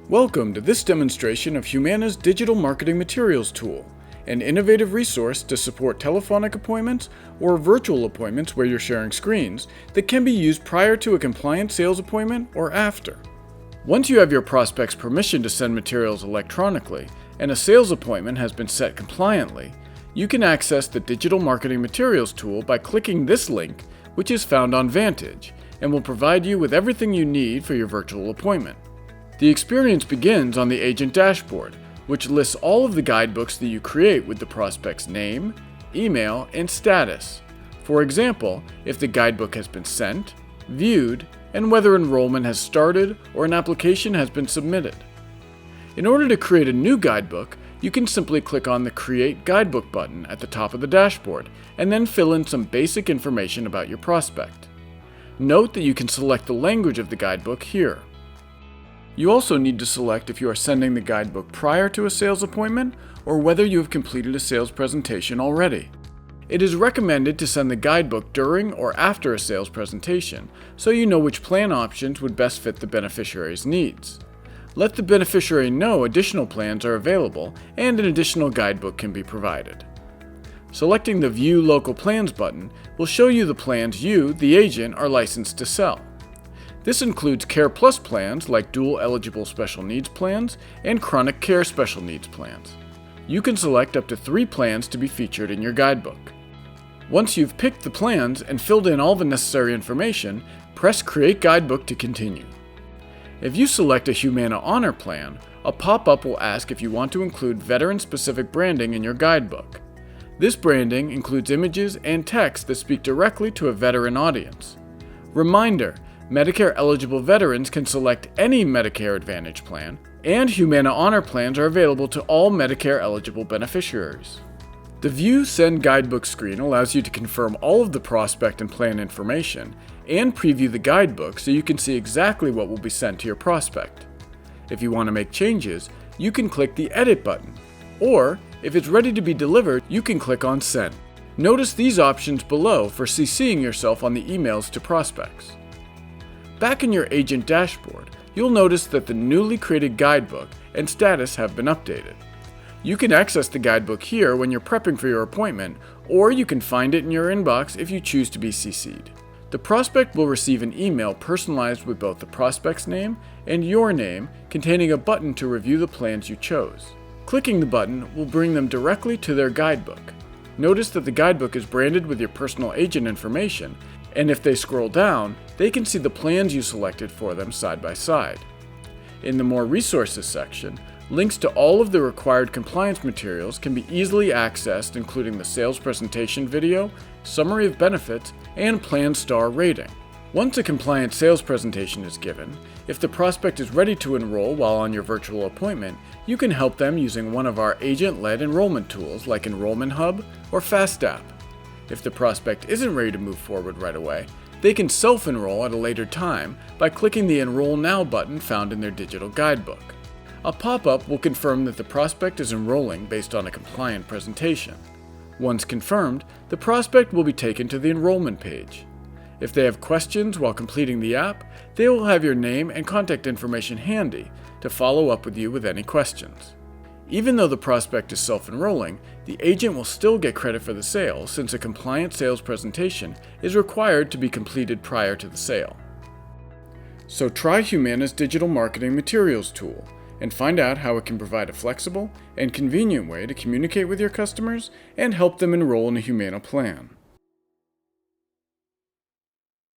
Welcome to this demonstration of Humana's Digital Marketing Materials tool, an innovative resource to support telephonic appointments or virtual appointments where you're sharing screens that can be used prior to a compliant sales appointment or after. Once you have your prospect's permission to send materials electronically and a sales appointment has been set compliantly, you can access the Digital Marketing Materials tool by clicking this link, which is found on Vantage, and will provide you with everything you need for your virtual appointment. The experience begins on the agent dashboard, which lists all of the guidebooks that you create with the prospect's name, email, and status. For example, if the guidebook has been sent, viewed, and whether enrollment has started or an application has been submitted. In order to create a new guidebook, you can simply click on the Create Guidebook button at the top of the dashboard and then fill in some basic information about your prospect. Note that you can select the language of the guidebook here. You also need to select if you are sending the guidebook prior to a sales appointment or whether you have completed a sales presentation already. It is recommended to send the guidebook during or after a sales presentation so you know which plan options would best fit the beneficiary's needs. Let the beneficiary know additional plans are available and an additional guidebook can be provided. Selecting the View Local Plans button will show you the plans you, the agent, are licensed to sell. This includes Care Plus plans like dual eligible special needs plans and chronic care special needs plans. You can select up to 3 plans to be featured in your guidebook. Once you've picked the plans and filled in all the necessary information, press Create Guidebook to continue. If you select a Humana Honor plan, a pop-up will ask if you want to include veteran-specific branding in your guidebook. This branding includes images and text that speak directly to a veteran audience. Reminder: Medicare-eligible veterans can select any Medicare Advantage plan, and Humana Honor plans are available to all Medicare-eligible beneficiaries. The View Send Guidebook screen allows you to confirm all of the prospect and plan information and preview the guidebook so you can see exactly what will be sent to your prospect. If you want to make changes, you can click the Edit button, or if it's ready to be delivered, you can click on Send. Notice these options below for CCing yourself on the emails to prospects. Back in your agent dashboard, you'll notice that the newly created guidebook and status have been updated. You can access the guidebook here when you're prepping for your appointment, or you can find it in your inbox if you choose to be CC'd. The prospect will receive an email personalized with both the prospect's name and your name, containing a button to review the plans you chose. Clicking the button will bring them directly to their guidebook. Notice that the guidebook is branded with your personal agent information, and if they scroll down, they can see the plans you selected for them side by side. In the More Resources section, links to all of the required compliance materials can be easily accessed, including the sales presentation video, summary of benefits, and plan star rating. Once a compliant sales presentation is given, if the prospect is ready to enroll while on your virtual appointment, you can help them using one of our agent-led enrollment tools like Enrollment Hub or FastApp. If the prospect isn't ready to move forward right away, they can self-enroll at a later time by clicking the Enroll Now button found in their digital guidebook. A pop-up will confirm that the prospect is enrolling based on a compliant presentation. Once confirmed, the prospect will be taken to the enrollment page. If they have questions while completing the app, they will have your name and contact information handy to follow up with you with any questions. Even though the prospect is self-enrolling, the agent will still get credit for the sale since a compliant sales presentation is required to be completed prior to the sale. So try Humana's Digital Marketing Materials tool and find out how it can provide a flexible and convenient way to communicate with your customers and help them enroll in a Humana plan.